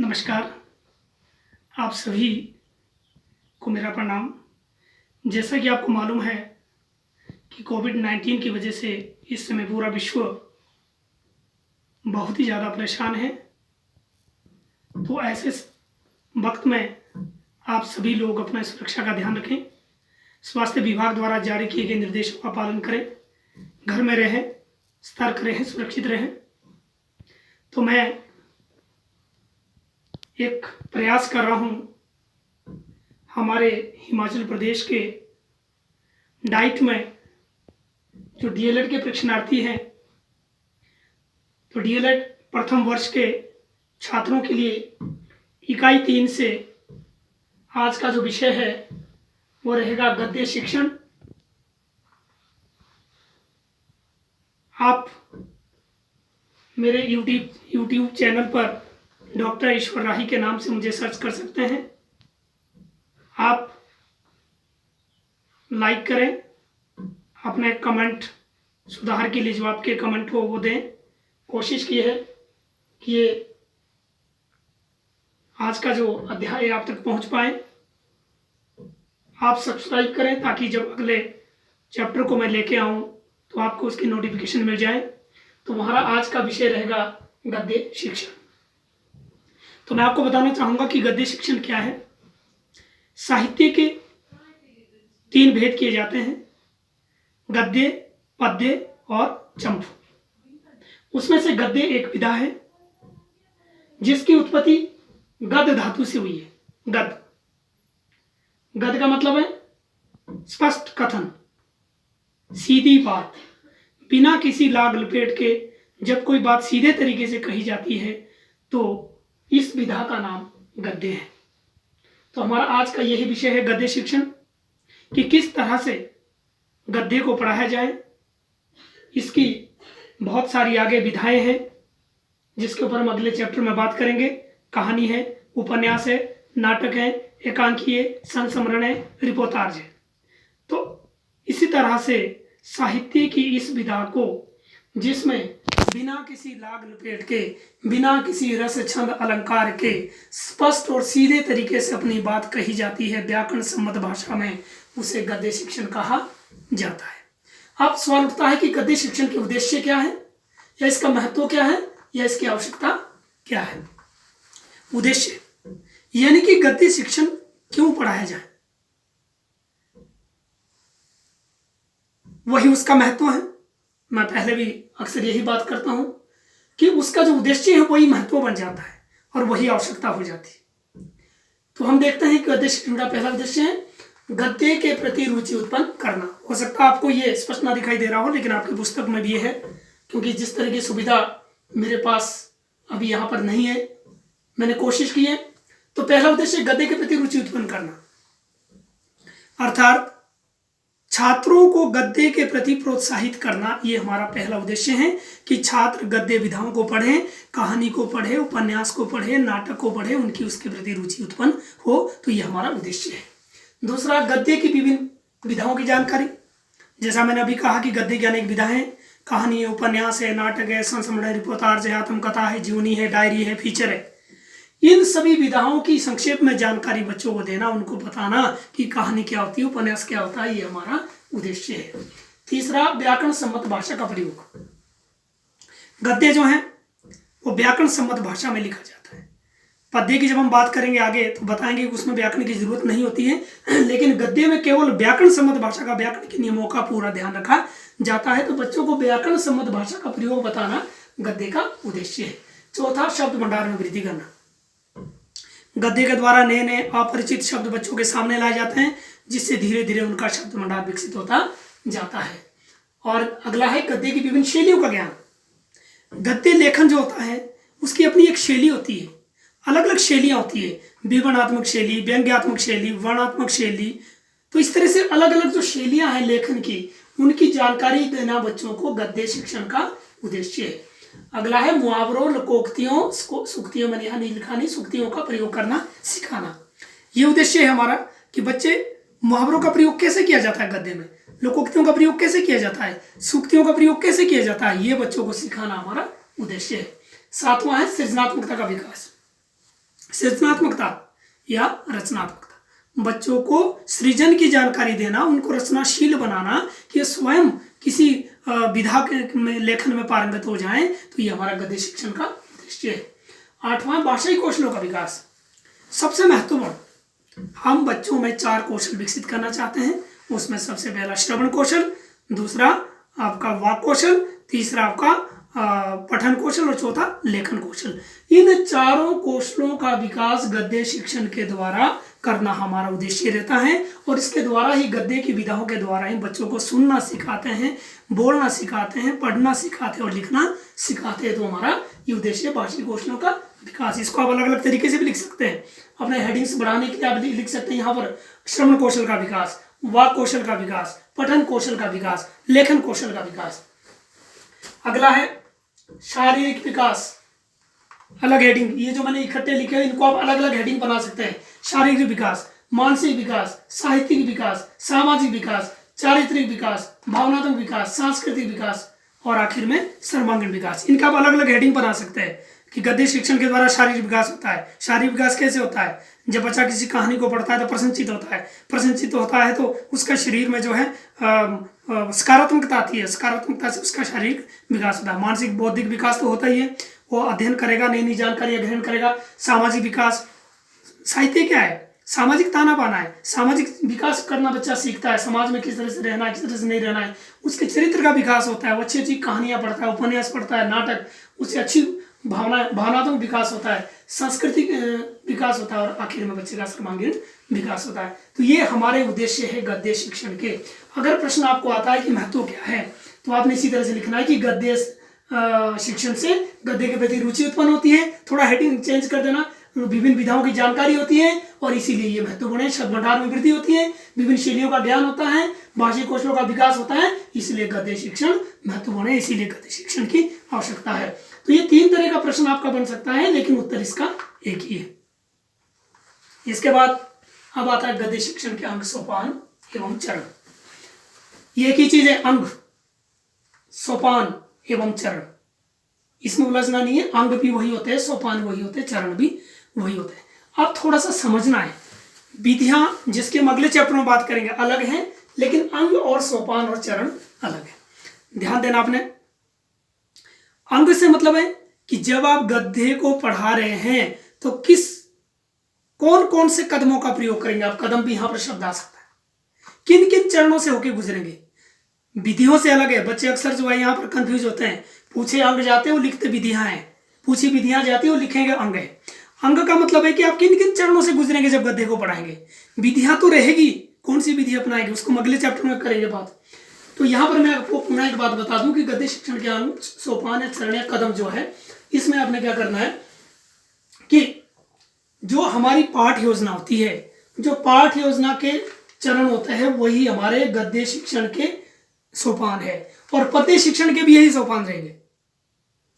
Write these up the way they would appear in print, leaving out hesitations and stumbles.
नमस्कार। आप सभी को मेरा प्रणाम। जैसा कि आपको मालूम है कि कोविड-19 की वजह से इस समय पूरा विश्व बहुत ही ज़्यादा परेशान है। तो ऐसे वक्त में आप सभी लोग अपना सुरक्षा का ध्यान रखें। स्वास्थ्य विभाग द्वारा जारी किए गए निर्देशों का पालन करें, घर में रहें, सतर्क रहें, सुरक्षित रहें। तो मैं एक प्रयास कर रहा हूँ हमारे हिमाचल प्रदेश के डाइट में जो डीएलएड के परीक्षार्थी हैं, तो डीएलएड प्रथम वर्ष के छात्रों के लिए इकाई 3 से आज का जो विषय है वो रहेगा गद्य शिक्षण। आप मेरे यूट्यूब चैनल पर डॉक्टर ईश्वर राही के नाम से मुझे सर्च कर सकते हैं। आप लाइक करें, अपने कमेंट सुधार के लिए जो आपके कमेंट हो वो दें। कोशिश की है कि ये आज का जो अध्याय आप तक पहुंच पाए। आप सब्सक्राइब करें ताकि जब अगले चैप्टर को मैं लेके आऊं तो आपको उसकी नोटिफिकेशन मिल जाए। तो हमारा आज का विषय रहेगा गद्य शिक्षण। तो मैं आपको बताना चाहूँगा कि गद्य शिक्षण क्या है। साहित्य के 3 भेद किए जाते हैं, गद्य, पद्य और चंपू। उसमें से गद्य एक विधा है जिसकी उत्पत्ति गद्य धातु से हुई है। गद्य का मतलब है स्पष्ट कथन, सीधी बात, बिना किसी लाग लपेट के जब कोई बात सीधे तरीके से कही जाती है तो इस विधा का नाम गद्य है। तो हमारा आज का यही विषय है गद्य शिक्षण, कि किस तरह से गद्य को पढ़ाया जाए। इसकी बहुत सारी आगे विधाएं हैं जिसके ऊपर हम अगले चैप्टर में बात करेंगे। कहानी है, उपन्यास है, नाटक है, एकांकीय, संस्मरण है, रिपोर्टाज है। तो इसी तरह से साहित्य की इस विधा को, जिसमें बिना किसी लाग लपेट के, बिना किसी रस छंद अलंकार के स्पष्ट और सीधे तरीके से अपनी बात कही जाती है व्याकरण सम्मत भाषा में, उसे गद्य शिक्षण कहा जाता है। अब सवाल उठता है कि गद्य शिक्षण के उद्देश्य क्या है, या इसका महत्व क्या है, या इसकी आवश्यकता क्या है। उद्देश्य यानी कि गद्य शिक्षण क्यों पढ़ाया जाए, वही उसका महत्व है। मैं पहले भी अक्सर यही बात करता हूं कि उसका जो उद्देश्य है वही महत्व बन जाता है और वही आवश्यकता हो जाती है। तो हम देखते हैं कि गद्य शिक्षण का पहला उद्देश्य है गद्य के प्रति रुचि उत्पन्न करना। हो सकता है आपको ये स्पष्ट ना दिखाई दे रहा हो, लेकिन आपकी पुस्तक में भी है, क्योंकि जिस तरह की सुविधा मेरे पास अभी यहाँ पर नहीं है, मैंने कोशिश की है। तो पहला उद्देश्य गद्य के प्रति रुचि उत्पन्न करना, अर्थात छात्रों को गद्य के प्रति प्रोत्साहित करना। ये हमारा पहला उद्देश्य है कि छात्र गद्य विधाओं को पढ़ें, कहानी को पढ़े, उपन्यास को पढ़े, नाटक को पढ़े, उनकी उसके प्रति रुचि उत्पन्न हो। तो ये हमारा उद्देश्य है। दूसरा, गद्य की विभिन्न विधाओं की जानकारी। जैसा मैंने अभी कहा कि गद्य की अनेक विधा है, कहानी है, उपन्यास है, नाटक है, संस्मरण है, रिपोर्टाज है, आत्मकथा है, जीवनी है, डायरी है, फीचर है। इन सभी विधाओं की संक्षेप में जानकारी बच्चों को देना, उनको बताना कि कहानी क्या होती है, उपन्यास क्या होता है, ये हमारा उद्देश्य है। तीसरा, व्याकरण सम्मत भाषा का प्रयोग। गद्य जो है वो व्याकरण सम्मत भाषा में लिखा जाता है। पद्य की जब हम बात करेंगे आगे तो बताएंगे कि उसमें व्याकरण की जरूरत नहीं होती है, लेकिन गद्य में केवल व्याकरण सम्मत भाषा का, व्याकरण के नियमों का पूरा ध्यान रखा जाता है। तो बच्चों को व्याकरण सम्मत भाषा का प्रयोग बताना गद्य का उद्देश्य है। चौथा, शब्द भंडार में वृद्धि करना। गद्य के द्वारा नए नए अपरिचित शब्द बच्चों के सामने लाए जाते हैं, जिससे धीरे धीरे उनका शब्द भंडार विकसित होता जाता है। और अगला है गद्य की विभिन्न शैलियों का ज्ञान। गद्य लेखन जो होता है उसकी अपनी एक शैली होती है, अलग अलग शैलियाँ होती है, विवरणात्मक शैली, व्यंग्यात्मक शैली, वर्णात्मक शैली। तो इस तरह से अलग अलग जो शैलियाँ हैं लेखन की, उनकी जानकारी देना बच्चों को गद्य शिक्षण का उद्देश्य है। अगला है मुहावरों, लोकोक्तियों, सूक्तियों में यहाँ नहीं लिखा नहीं, सूक्तियों का प्रयोग करना सिखाना। ये उद्देश्य है हमारा कि बच्चे मुहावरों का प्रयोग कैसे किया जाता है गद्य में, लोकोक्तियों का प्रयोग कैसे किया जाता है, सूक्तियों का प्रयोग कैसे किया जाता है, ये बच्चों को सिखाना हमारा उद्देश्य है। सातवां है सृजनात्मकता का विकास। सृजनात्मकता या रचनात्मकता, बच्चों को सृजन की जानकारी देना, उनको रचनाशील बनाना कि ये स्वयं किसी विधा के में लेखन में पारंगत हो जाएं, तो ये हमारा गद्य शिक्षण का उद्देश्य है। 8वां भाषाई कौशलों का विकास। सबसे महत्वपूर्ण, हम बच्चों में 4 कौशल विकसित करना चाहते हैं। उसमें सबसे पहला श्रवण कौशल, दूसरा आपका वाक कौशल, तीसरा आपका पठन कौशल और चौथा लेखन कौशल। इन चारों कौशलों का विकास गद्य शिक्षण के द्वारा करना हमारा उद्देश्य रहता है और इसके द्वारा ही गद्य की विधाओं के द्वारा ही बच्चों को सुनना सिखाते हैं, बोलना सिखाते हैं, पढ़ना सिखाते हैं और लिखना सिखाते हैं। तो हमारा ये उद्देश्य है भाषाई कौशलों का विकास। इसको आप अलग अलग तरीके से भी लिख सकते हैं, अपने हेडिंग्स बढ़ाने के लिए आप लिख सकते हैं यहाँ पर श्रवण कौशल का विकास, वाक कौशल का विकास, पठन कौशल का विकास, लेखन कौशल का विकास। अगला है शारीरिक विकास, अलग हेडिंग, ये जो मैंने इकट्ठे लिखे हैं इनको आप अलग अलग हेडिंग बना सकते हैं। शारीरिक विकास, मानसिक विकास, साहित्यिक विकास, सामाजिक विकास, चारित्रिक विकास, भावनात्मक विकास, सांस्कृतिक विकास और आखिर में सर्वांगीण विकास। इनका आप अलग अलग हेडिंग बना सकते हैं कि गद्य शिक्षण के द्वारा शारीरिक विकास होता है। शारीरिक विकास कैसे होता है? जब बच्चा किसी कहानी को पढ़ता है तो प्रसन्नचित्त होता है, प्रसन्नचित्त होता है तो उसका शरीर में जो है सकारात्मकता आती है, सकारात्मकता से उसका शारीरिक विकास होता है। मानसिक बौद्धिक विकास तो होता ही है, वो अध्ययन करेगा, नई नई जानकारी ग्रहण करेगा। सामाजिक विकास, साहित्य क्या है? सामाजिक ताना बाना है, सामाजिक विकास करना बच्चा सीखता है, समाज में किस तरह से रहना है, किस तरह से नहीं रहना है। उसके चरित्र का विकास होता है, वो अच्छी अच्छी कहानियां पढ़ता है, उपन्यास पढ़ता है, नाटक, उससे अच्छी भावनात्मक विकास होता है, सांस्कृतिक विकास होता है और आखिर में बच्चे का सर्वांगीण विकास होता है। तो ये हमारे उद्देश्य है गद्य शिक्षण के। अगर प्रश्न आपको आता है कि महत्व क्या है, तो आपने इसी तरह से लिखना है कि गद्य शिक्षण से गद्य के प्रति रुचि उत्पन्न होती है, थोड़ा हेडिंग चेंज कर देना, विभिन्न विधाओं की जानकारी होती है और इसीलिए ये महत्वपूर्ण है। शब्द भंडार में वृद्धि होती है, विभिन्न शैलियों का ज्ञान होता है, भाषाई कौशलों का विकास होता है, इसलिए गद्य शिक्षण महत्वपूर्ण है, इसीलिए गद्य शिक्षण की आवश्यकता है। तो ये 3 तरह का प्रश्न आपका बन सकता है, लेकिन उत्तर इसका एक ही है। इसके बाद अब आता है गद्य शिक्षण के अंग, सोपान एवं चरण। ये एक ही चीज है, अंग, सोपान एवं चरण, इसमें उलझना नहीं है। अंग भी वही होते हैं, सोपान वही होते हैं, चरण भी वही होते हैं। अब थोड़ा सा समझना है, विधियां जिसके हम अगले चैप्टर में बात करेंगे अलग हैं, लेकिन अंग और सोपान और चरण अलग है। ध्यान देना आपने। अंग से मतलब है कि जब आप गद्य को पढ़ा रहे हैं तो कौन कौन से कदमों का प्रयोग करेंगे आप। कदम भी यहां पर शब्द आ सकता है, किन किन चरणों से होके गुजरेंगे, विधियों से अलग है। बच्चे अक्सर जो है यहाँ पर कंफ्यूज होते हैं, पूछे अंग जाते हैं वो लिखते विधियां हैं, पूछी विधियां जाती है वो लिखेंगे अंग है। अंग का मतलब है कि आप किन किन चरणों से गुजरेंगे जब गद्य को पढ़ाएंगे। विधियां तो रहेगी, कौन सी विधि अपनाएंगे उसको हम अगले चैप्टर में करेंगे बात। तो यहाँ पर मैं आपको पुनः एक बात बता दूं कि गद्य शिक्षण के अंग, सोपान या चरण या कदम जो है, इसमें आपने क्या करना है कि जो हमारी पाठ योजना होती है, जो पाठ योजना के चरण होते हैं वही हमारे गद्य शिक्षण के सोपान है और पद्य शिक्षण के भी यही सोपान रहेंगे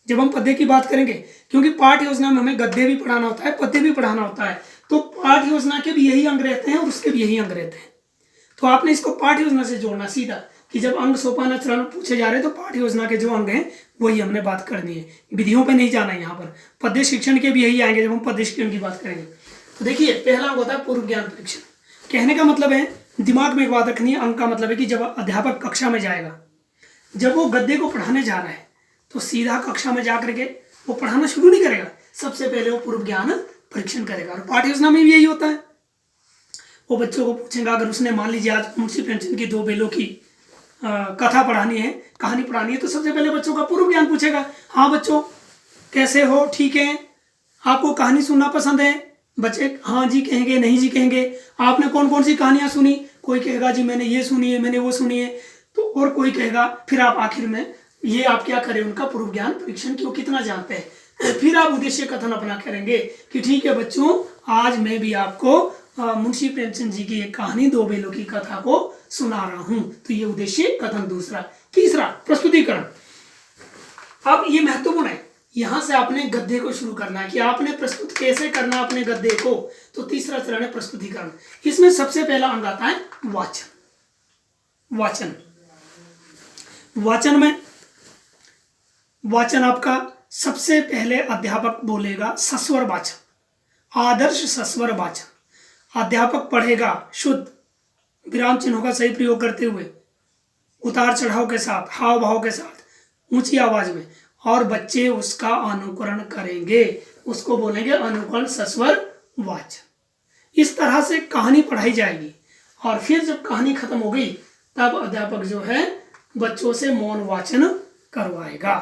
जब हम पद्य की बात करेंगे, क्योंकि पाठ योजना में हमें गद्य भी पढ़ाना होता है, पद्य भी पढ़ाना होता है। तो पाठ योजना के भी यही अंग रहते हैं और उसके भी यही अंग रहते हैं। तो आपने इसको पाठ योजना से जोड़ना सीधा कि जब अंग, सोपान, चरण पूछे जा रहे हैं तो पाठ योजना के जो अंग हैं वही हमने बात करनी है, विधियों पे नहीं जाना है। यहाँ पर पद्य शिक्षण के भी यही आएंगे जब हम पद्य शिक्षण की बात करेंगे। तो देखिए, पहला अंग होता है पूर्व ज्ञान परीक्षण। कहने का मतलब है, दिमाग में एक बात रखनी है, अंग का मतलब है कि जब अध्यापक कक्षा में जाएगा, जब वो गद्य को पढ़ाने जा रहा है तो सीधा कक्षा में जा करके वो पढ़ाना शुरू नहीं करेगा, सबसे पहले वो पूर्व ज्ञान परीक्षण करेगा। और पाठ योजना में भी यही होता है, वो बच्चों को पूछेगा, अगर उसने मान लीजिए आज मुंशी प्रेमचंद की 2 बेलों की कथा पढ़ानी है, कहानी पढ़ानी है, तो सबसे पहले बच्चों का पूर्व ज्ञान पूछेगा। हाँ बच्चों कैसे हो, ठीक है, आपको कहानी सुनना पसंद है? बच्चे हाँ जी कहेंगे, नहीं जी कहेंगे। आपने कौन कौन सी कहानियां सुनी? कोई कहेगा जी मैंने ये सुनी है, मैंने वो सुनी है, तो और कोई कहेगा। फिर आप आखिर में ये आप क्या करें, उनका पूर्व ज्ञान परीक्षण की वो कितना जानते हैं। फिर आप उद्देश्य कथन अपना करेंगे कि ठीक है बच्चों, आज मैं भी आपको मुंशी प्रेमचंद जी की एक कहानी 2 बेलों की कथा को सुना रहा हूं। तो ये उद्देश्य कथन दूसरा। तीसरा, प्रस्तुतिकरण। अब ये महत्वपूर्ण है, यहां से आपने गद्य को शुरू करना है कि आपने प्रस्तुत कैसे करना अपने गद्य को। तो तीसरा चरण है प्रस्तुतिकरण। इसमें सबसे पहला अंग आता है वाचन। वाचन में वाचन आपका सबसे पहले अध्यापक बोलेगा सस्वर वाचन। आदर्श सस्वर वाचन, अध्यापक पढ़ेगा शुद्ध, विराम चिन्हों का सही प्रयोग करते हुए, उतार चढ़ाव के साथ, हाव भाव के साथ, ऊंची आवाज में, और बच्चे उसका अनुकरण करेंगे, उसको बोलेंगे अनुकरण सस्वर वाचन। इस तरह से कहानी पढ़ाई जाएगी और फिर जब कहानी खत्म हो गई तब अध्यापक जो है बच्चों से मौन वाचन करवाएगा।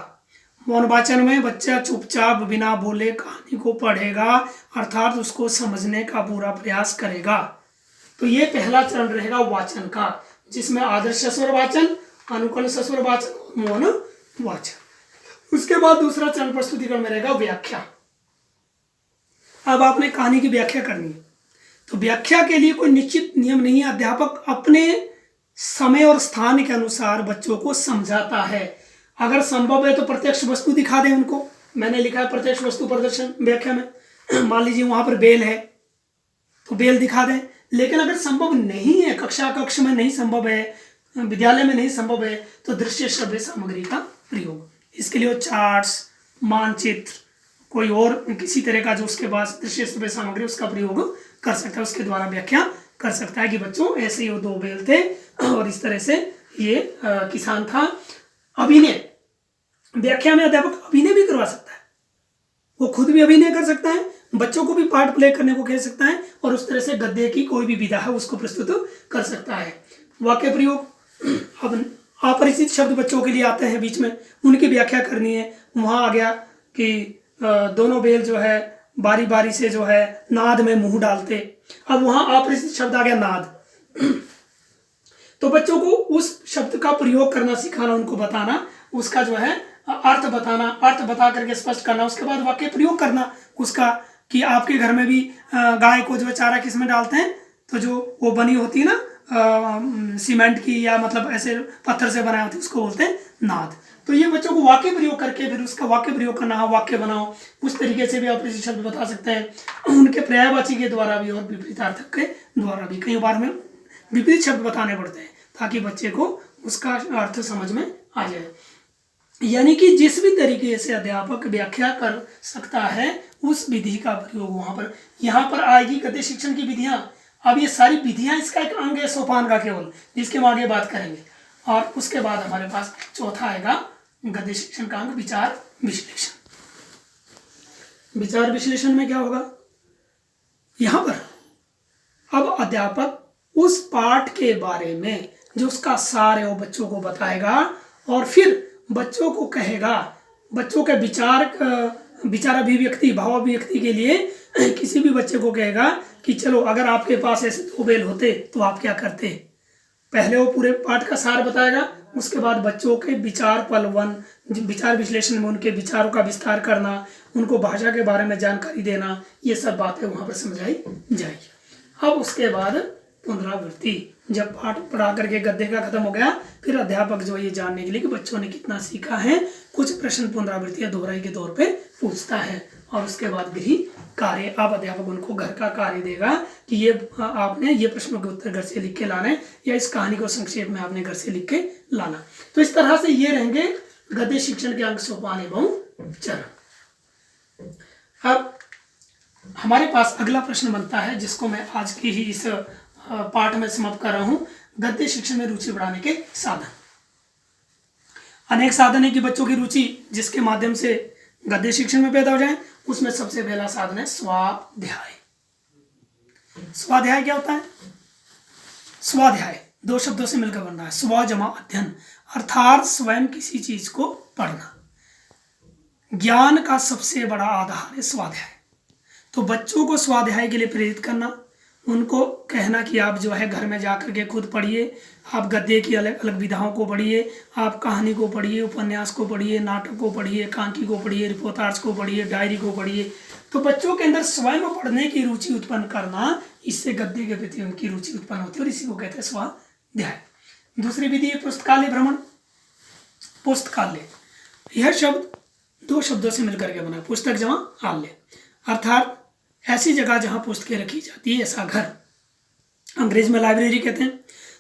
मौन वाचन में बच्चा चुपचाप बिना बोले कहानी को पढ़ेगा, अर्थात उसको समझने का पूरा प्रयास करेगा। तो ये पहला चरण रहेगा वाचन का, जिसमें आदर्श सस्वर वाचन, अनुकरण सस्वर वाचन, मौन वाचन। उसके बाद दूसरा चरण प्रस्तुतिकरण में रहेगा व्याख्या। अब आपने कहानी की व्याख्या करनी है, तो व्याख्या के लिए कोई निश्चित नियम नहीं है। अध्यापक अपने समय और स्थान के अनुसार बच्चों को समझाता है। अगर संभव है तो प्रत्यक्ष वस्तु दिखा दें उनको। मैंने लिखा है प्रत्यक्ष वस्तु प्रदर्शन व्याख्या में। मान लीजिए वहां पर बेल है तो बेल दिखा दें। लेकिन अगर संभव नहीं है, कक्ष में नहीं संभव है, विद्यालय में नहीं संभव है, तो दृश्य श्रव्य सामग्री का प्रयोग। इसके लिए चार्ट्स, मानचित्र, कोई और किसी तरह का जो उसके पास दृश्य श्रव्य सामग्री उसका प्रयोग कर सकता है, उसके द्वारा व्याख्या कर सकता है कि बच्चों ऐसे ही वो 2 बैल थे और इस तरह से ये किसान था। अभिनय, व्याख्या में अध्यापक अभिनय भी करवा सकता है, वो खुद भी अभिनय कर सकता है, बच्चों को भी पार्ट प्ले करने को कह सकता है और उस तरह से गद्य की कोई भी विधा है उसको प्रस्तुत कर सकता है। वाक्य प्रयोग, अब अपरिचित शब्द बच्चों के लिए आते हैं बीच में, उनकी व्याख्या करनी है। वहां आ गया कि दोनों बैल जो है बारी बारी से जो है नाद में मुंह डालते। अब वहां अपरिचित शब्द आ गया नाद, तो बच्चों को उस शब्द का प्रयोग करना सिखाना, उनको बताना, उसका जो है अर्थ बताना, अर्थ बता करके स्पष्ट करना। उसके बाद वाक्य प्रयोग करना उसका, कि आपके घर में भी गाय को जो है चारा किस में डालते हैं, तो जो वो बनी होती है ना सीमेंट की या मतलब ऐसे पत्थर से बनाई होती है, उसको बोलते हैं नाद। तो ये बच्चों को वाक्य प्रयोग करके फिर उसका वाक्य प्रयोग करना, हाँ वाक्य बनाओ, उस तरीके से भी आप अपरिचित शब्द बता सकते हैं। उनके पर्यायवाची के द्वारा भी और विपरीतार्थक के द्वारा भी कई बार हमें विपरीत शब्द बताने पड़ते हैं ताकि बच्चे को उसका अर्थ समझ में आ जाए। यानी कि जिस भी तरीके से अध्यापक व्याख्या कर सकता है उस विधि का प्रयोग वहां पर, यहाँ पर आएगी गद्य शिक्षण की विधियां। अब ये सारी विधियां इसका एक अंग है सोपान का केवल, जिसके हम आगे बात करेंगे। और उसके बाद हमारे पास चौथा आएगा गद्य शिक्षण का अंग विचार विश्लेषण। विचार विश्लेषण में क्या होगा, यहां पर अब अध्यापक उस पाठ के बारे में जो उसका सार है वो बच्चों को बताएगा और फिर बच्चों को कहेगा, बच्चों के विचार अभिव्यक्ति, भाव अभिव्यक्ति के लिए किसी भी बच्चे को कहेगा कि चलो अगर आपके पास ऐसे 2 बैल होते तो आप क्या करते। पहले वो पूरे पाठ का सार बताएगा, उसके बाद बच्चों के विचार पलवन, विचार विश्लेषण में उनके विचारों का विस्तार करना, उनको भाषा के बारे में जानकारी देना, ये सब बातें वहां पर समझाई जाएगी। अब उसके बाद पुनरावृत्ति, जब पाठ पढ़ा करके गद्य का खत्म हो गया, फिर अध्यापक जो ये जानने के लिए कि बच्चों ने कितना सीखा है, कुछ प्रश्न पुनरावृत्ति या दोहराई के तौर पे पूछता है। और उसके बाद गृह कार्य, अब अध्यापक उनको घर का कार्य देगा कि ये आपने ये प्रश्नों के उत्तर घर से लिख के लाना है या इस कहानी को संक्षेप में आपने घर से लिख के लाना। तो इस तरह से ये रहेंगे गद्य शिक्षण के अंग सोपान एवं चरण। अब हमारे पास अगला प्रश्न बनता है जिसको मैं आज की ही इस पाठ में समाप्त कर रहा हूं, गद्य शिक्षण में रुचि बढ़ाने के साधन। अनेक साधन है कि बच्चों की रुचि जिसके माध्यम से गद्य शिक्षण में पैदा हो जाए, उसमें सबसे पहला साधन है स्वाध्याय। स्वाध्याय क्या होता है? स्वाध्याय 2 शब्दों से मिलकर बन रहा है, स्व जमा अध्ययन, अर्थात स्वयं किसी चीज को पढ़ना। ज्ञान का सबसे बड़ा आधार है स्वाध्याय। तो बच्चों को स्वाध्याय के लिए प्रेरित करना, उनको कहना कि आप जो है घर में जाकर के खुद पढ़िए, आप गद्य की अलग अलग विधाओं को पढ़िए, आप कहानी को पढ़िए, उपन्यास को पढ़िए, नाटक को पढ़िए, कांकी को पढ़िए, रिपोर्टार्स को पढ़िए, डायरी को पढ़िए। तो बच्चों के अंदर स्वयं पढ़ने की रुचि उत्पन्न करना, इससे गद्य के प्रति उनकी रुचि उत्पन्न होती है और इसी को कहते हैं स्वाध्याय। दूसरी विधि है पुस्तकालय भ्रमण। पुस्तकालय यह शब्द 2 शब्दों से मिलकर के बना, पुस्तक जमा आलय, अर्थात ऐसी जगह जहां पुस्तकें रखी जाती है, ऐसा घर, अंग्रेज में लाइब्रेरी कहते हैं।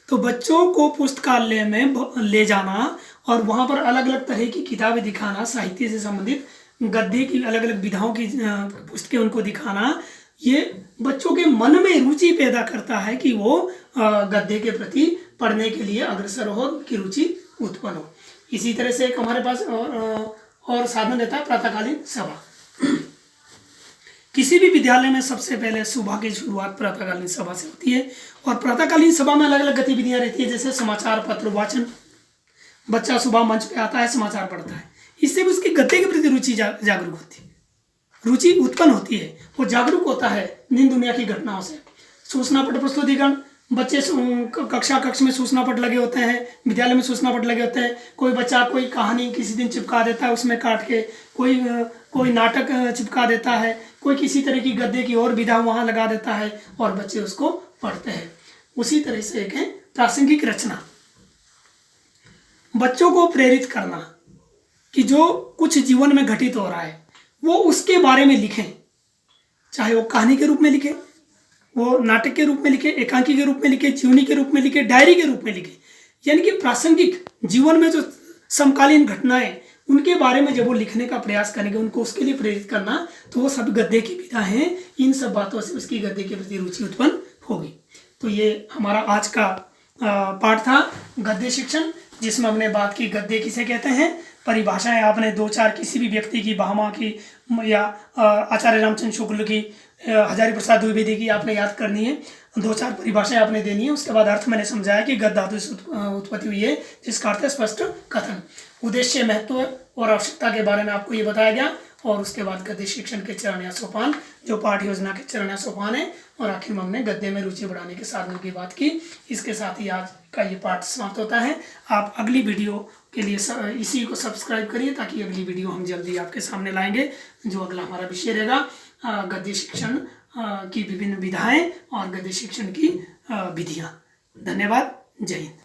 तो बच्चों को पुस्तकालय में ले जाना और वहां पर अलग अलग तरह की किताबें दिखाना, साहित्य से संबंधित गद्य की अलग अलग विधाओं की पुस्तकें उनको दिखाना, ये बच्चों के मन में रुचि पैदा करता है कि वो गद्य के प्रति पढ़ने के लिए अग्रसर हो, उनकी रुचि उत्पन्न हो। इसी तरह से एक हमारे पास और साधन रहता है प्रातःकालीन सभा। किसी भी विद्यालय में सबसे पहले सुबह की शुरुआत प्रातःकालीन सभा से होती है और प्रातःकालीन सभा में अलग अलग गतिविधियां रहती है, जैसे समाचार पत्र वाचन। बच्चा सुबह मंच पे आता है, समाचार पढ़ता है, इससे भी उसकी गद्य के प्रति रुचि जागरूक होती है, रुचि उत्पन्न होती है, वो जागरूक होता है दिन दुनिया की घटनाओं से। सूचना पट प्रस्तुतिकरण, बच्चे कक्ष में सूचना पट लगे होते हैं, विद्यालय में सूचना पट लगे होते हैं। कोई बच्चा कोई कहानी किसी दिन चिपका देता है उसमें काट के, कोई नाटक चिपका देता है, कोई किसी तरह की गद्य की और विधा वहाँ लगा देता है और बच्चे उसको पढ़ते हैं। उसी तरह से एक है प्रासंगिक रचना, बच्चों को प्रेरित करना कि जो कुछ जीवन में घटित हो रहा है वो उसके बारे में लिखें, चाहे वो कहानी के रूप में लिखे, वो नाटक के रूप में लिखे, एकांकी के रूप में लिखे, जीवनी के रूप में लिखे, डायरी के रूप में लिखे। यानी कि प्रासंगिक जीवन में जो समकालीन घटनाएं उनके बारे में जब वो लिखने का प्रयास करेंगे, उनको उसके लिए प्रेरित करना, तो वो सब गद्य की विधा हैं। इन सब बातों से उसकी गद्य के प्रति रुचि उत्पन्न होगी। तो ये हमारा आज का पाठ था गद्य शिक्षण, जिसमें हमने बात की गद्य किसे कहते हैं, परिभाषाएं आपने दो चार किसी भी व्यक्ति की, भामा की या आचार्य रामचंद्र शुक्ल की, हजारी प्रसाद द्विवेदी की आपने याद करनी है। दो चार परिभाषाएं आपने देनी है। उसके बाद अर्थ मैंने समझाया कि गद्य धातु से उत्पत्ति हुई है, जिसका अर्थ है स्पष्ट कथन। उद्देश्य, महत्व और आवश्यकता के बारे में आपको ये बताया गया। और उसके बाद गद्य शिक्षण के चरण या सोपान, जो पाठ योजना के चरण या सोपान है, और आखिर में हमने गद्य में रुचि बढ़ाने के साधनों की बात की। इसके साथ ही आज का ये पाठ समाप्त होता है। आप अगली वीडियो के लिए इसी को सब्सक्राइब करिए, ताकि अगली वीडियो हम जल्दी आपके सामने लाएंगे। जो अगला हमारा विषय रहेगा गद्य शिक्षण की विभिन्न विधाएं और गद्य शिक्षण की विधियां। धन्यवाद। जय हिंद।